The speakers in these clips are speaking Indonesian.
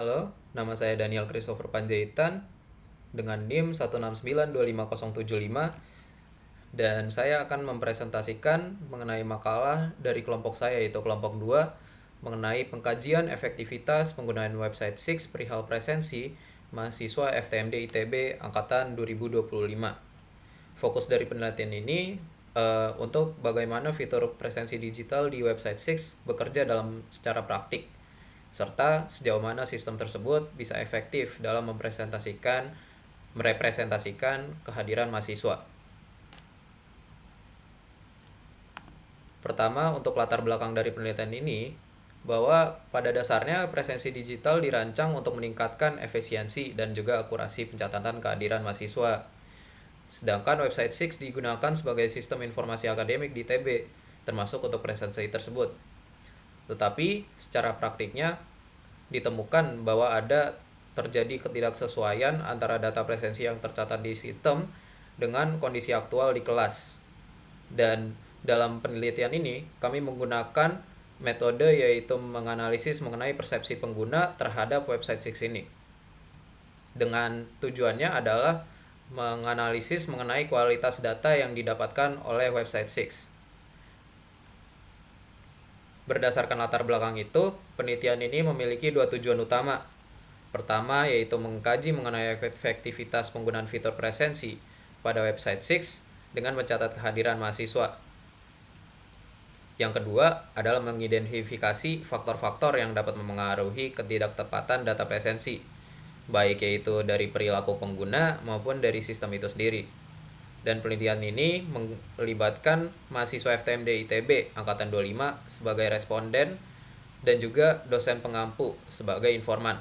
Halo, nama saya Daniel Christopher Panjaitan dengan NIM 169250755 dan saya akan mempresentasikan mengenai makalah dari kelompok saya yaitu kelompok 2 mengenai pengkajian efektivitas penggunaan website 6 perihal presensi mahasiswa FTMD ITB angkatan 2025. Fokus dari penelitian ini untuk bagaimana fitur presensi digital di website 6 bekerja dalam secara praktik serta sejauh mana sistem tersebut bisa efektif dalam merepresentasikan kehadiran mahasiswa. Pertama, untuk latar belakang dari penelitian ini, bahwa pada dasarnya presensi digital dirancang untuk meningkatkan efisiensi dan juga akurasi pencatatan kehadiran mahasiswa. Sedangkan website 6 digunakan sebagai sistem informasi akademik di ITB, termasuk untuk presensi tersebut. Tetapi secara praktiknya ditemukan bahwa ada terjadi ketidaksesuaian antara data presensi yang tercatat di sistem dengan kondisi aktual di kelas. Dan dalam penelitian ini kami menggunakan metode yaitu menganalisis mengenai persepsi pengguna terhadap website 6 ini. Dengan tujuannya adalah menganalisis mengenai kualitas data yang didapatkan oleh website 6. Berdasarkan latar belakang itu, penelitian ini memiliki dua tujuan utama. Pertama, yaitu mengkaji mengenai efektivitas penggunaan fitur presensi pada website 6 dengan mencatat kehadiran mahasiswa. Yang kedua adalah mengidentifikasi faktor-faktor yang dapat memengaruhi ketidaktepatan data presensi, baik yaitu dari perilaku pengguna maupun dari sistem itu sendiri. Dan penelitian ini melibatkan mahasiswa FTMD ITB Angkatan 25 sebagai responden dan juga dosen pengampu sebagai informan.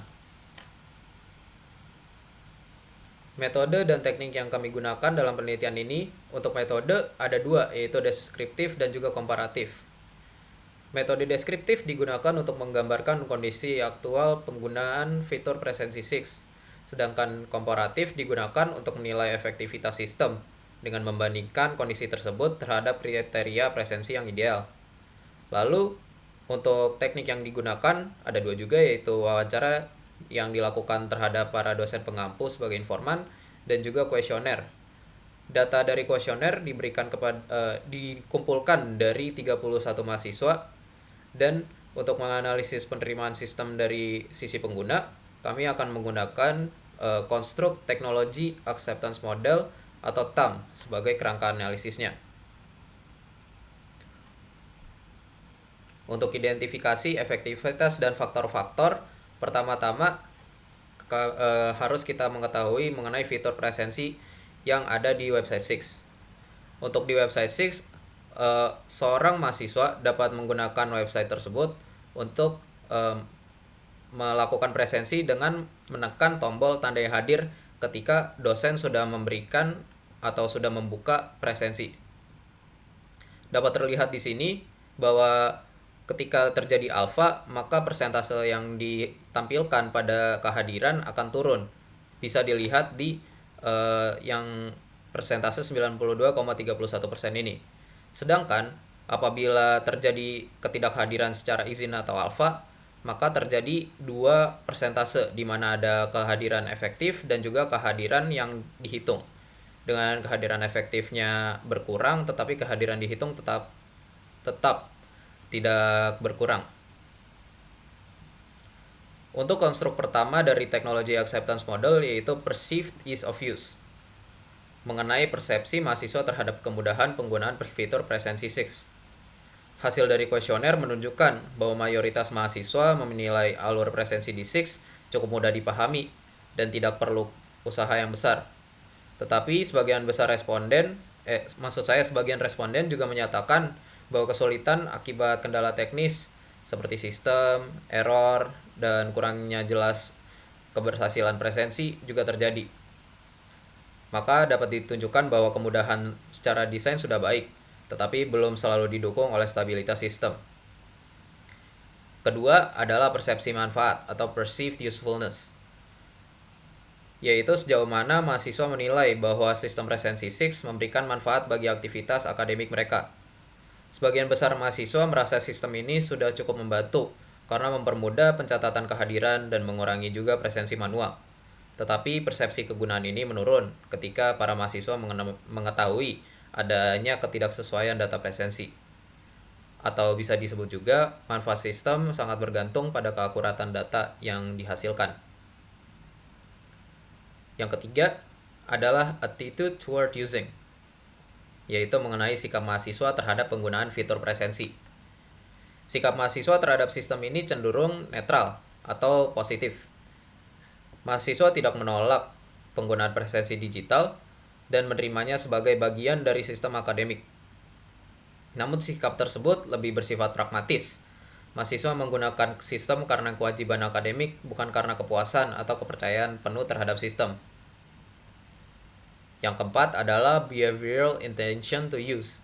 Metode dan teknik yang kami gunakan dalam penelitian ini, untuk metode ada dua, yaitu deskriptif dan juga komparatif. Metode deskriptif digunakan untuk menggambarkan kondisi aktual penggunaan fitur presensi 6, sedangkan komparatif digunakan untuk menilai efektivitas sistem dengan membandingkan kondisi tersebut terhadap kriteria presensi yang ideal. Lalu, untuk teknik yang digunakan ada dua juga, yaitu wawancara yang dilakukan terhadap para dosen pengampu sebagai informan dan juga kuesioner. Data dari kuesioner dikumpulkan dari 31 mahasiswa, dan untuk menganalisis penerimaan sistem dari sisi pengguna, kami akan menggunakan Construct Technology Acceptance Model atau TAM sebagai kerangka analisisnya. Untuk identifikasi efektivitas dan faktor-faktor, pertama-tama harus kita mengetahui mengenai fitur presensi yang ada di website 6. Untuk di website 6, seorang mahasiswa dapat menggunakan website tersebut untuk melakukan presensi dengan menekan tombol tanda hadir ketika dosen sudah memberikan atau sudah membuka presensi. Dapat terlihat di sini bahwa ketika terjadi alfa, maka persentase yang ditampilkan pada kehadiran akan turun. Bisa dilihat di yang persentase 92,31% ini. Sedangkan apabila terjadi ketidakhadiran secara izin atau alfa, maka terjadi dua persentase di mana ada kehadiran efektif dan juga kehadiran yang dihitung. Dengan kehadiran efektifnya berkurang, tetapi kehadiran dihitung tetap tidak berkurang. Untuk konstruk pertama dari teknologi acceptance model yaitu perceived ease of use, mengenai persepsi mahasiswa terhadap kemudahan penggunaan fitur presensi 6. Hasil dari kuesioner menunjukkan bahwa mayoritas mahasiswa menilai alur presensi di 6 cukup mudah dipahami dan tidak perlu usaha yang besar. Tetapi sebagian responden juga menyatakan bahwa kesulitan akibat kendala teknis seperti sistem, error, dan kurangnya jelas keberhasilan presensi juga terjadi. Maka dapat ditunjukkan bahwa kemudahan secara desain sudah baik, tetapi belum selalu didukung oleh stabilitas sistem. Kedua adalah persepsi manfaat atau perceived usefulness, yaitu sejauh mana mahasiswa menilai bahwa sistem presensi 6 memberikan manfaat bagi aktivitas akademik mereka. Sebagian besar mahasiswa merasa sistem ini sudah cukup membantu karena mempermudah pencatatan kehadiran dan mengurangi juga presensi manual. Tetapi persepsi kegunaan ini menurun ketika para mahasiswa mengetahui adanya ketidaksesuaian data presensi. Atau bisa disebut juga, manfaat sistem sangat bergantung pada keakuratan data yang dihasilkan. Yang ketiga adalah attitude toward using, yaitu mengenai sikap mahasiswa terhadap penggunaan fitur presensi. Sikap mahasiswa terhadap sistem ini cenderung netral atau positif. Mahasiswa tidak menolak penggunaan presensi digital dan menerimanya sebagai bagian dari sistem akademik. Namun sikap tersebut lebih bersifat pragmatis. Mahasiswa menggunakan sistem karena kewajiban akademik, bukan karena kepuasan atau kepercayaan penuh terhadap sistem. Yang keempat adalah behavioral intention to use,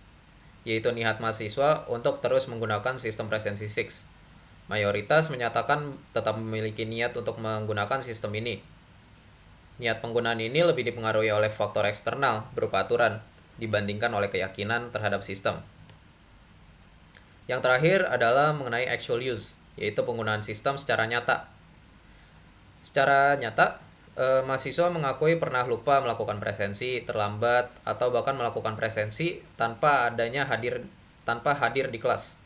yaitu niat mahasiswa untuk terus menggunakan sistem presensi 6. Mayoritas menyatakan tetap memiliki niat untuk menggunakan sistem ini. Niat penggunaan ini lebih dipengaruhi oleh faktor eksternal berupa aturan dibandingkan oleh keyakinan terhadap sistem. Yang terakhir adalah mengenai actual use, yaitu penggunaan sistem secara nyata. Secara nyata, mahasiswa mengakui pernah lupa melakukan presensi, terlambat, atau bahkan melakukan presensi tanpa hadir di kelas.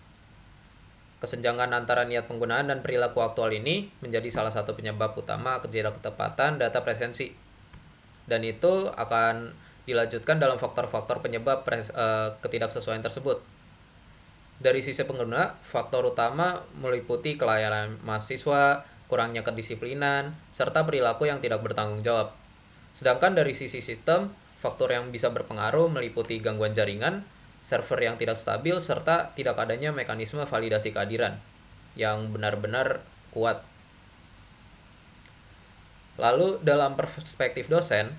Kesenjangan antara niat penggunaan dan perilaku aktual ini menjadi salah satu penyebab utama ketidaktepatan data presensi. Dan itu akan dilanjutkan dalam faktor-faktor penyebab ketidaksesuaian tersebut. Dari sisi pengguna, faktor utama meliputi kelalaian mahasiswa, kurangnya kedisiplinan, serta perilaku yang tidak bertanggung jawab. Sedangkan dari sisi sistem, faktor yang bisa berpengaruh meliputi gangguan jaringan, server yang tidak stabil, serta tidak adanya mekanisme validasi kehadiran yang benar-benar kuat. Lalu dalam perspektif dosen,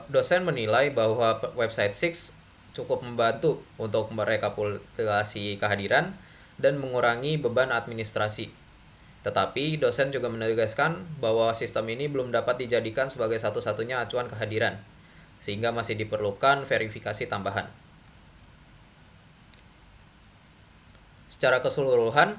dosen menilai bahwa website 6 cukup membantu untuk merekapitulasi kehadiran dan mengurangi beban administrasi. Tetapi dosen juga menegaskan bahwa sistem ini belum dapat dijadikan sebagai satu-satunya acuan kehadiran, sehingga masih diperlukan verifikasi tambahan. Secara keseluruhan,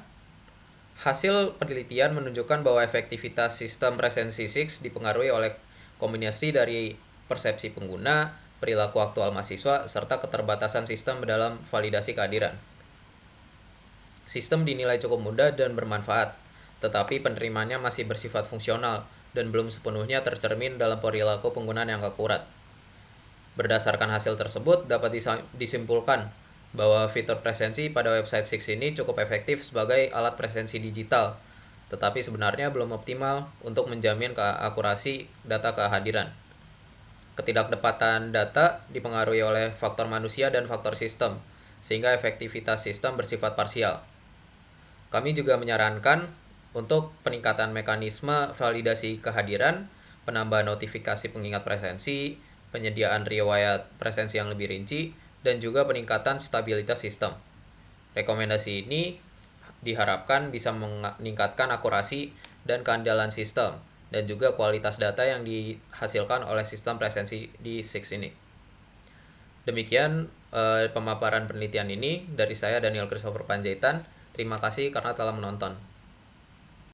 hasil penelitian menunjukkan bahwa efektivitas sistem presensi 6 dipengaruhi oleh kombinasi dari persepsi pengguna, perilaku aktual mahasiswa, serta keterbatasan sistem dalam validasi kehadiran. Sistem dinilai cukup mudah dan bermanfaat, tetapi penerimaannya masih bersifat fungsional dan belum sepenuhnya tercermin dalam perilaku penggunaan yang akurat. Berdasarkan hasil tersebut, dapat disimpulkan bahwa fitur presensi pada website 6 ini cukup efektif sebagai alat presensi digital, tetapi sebenarnya belum optimal untuk menjamin akurasi data kehadiran. Ketidakdapatan data dipengaruhi oleh faktor manusia dan faktor sistem, sehingga efektivitas sistem bersifat parsial. Kami juga menyarankan untuk peningkatan mekanisme validasi kehadiran, penambahan notifikasi pengingat presensi, penyediaan riwayat presensi yang lebih rinci, dan juga peningkatan stabilitas sistem. Rekomendasi ini diharapkan bisa meningkatkan akurasi dan keandalan sistem, dan juga kualitas data yang dihasilkan oleh sistem presensi di 6 ini. Demikian pemaparan penelitian ini dari saya Daniel Christopher Panjaitan. Terima kasih karena telah menonton.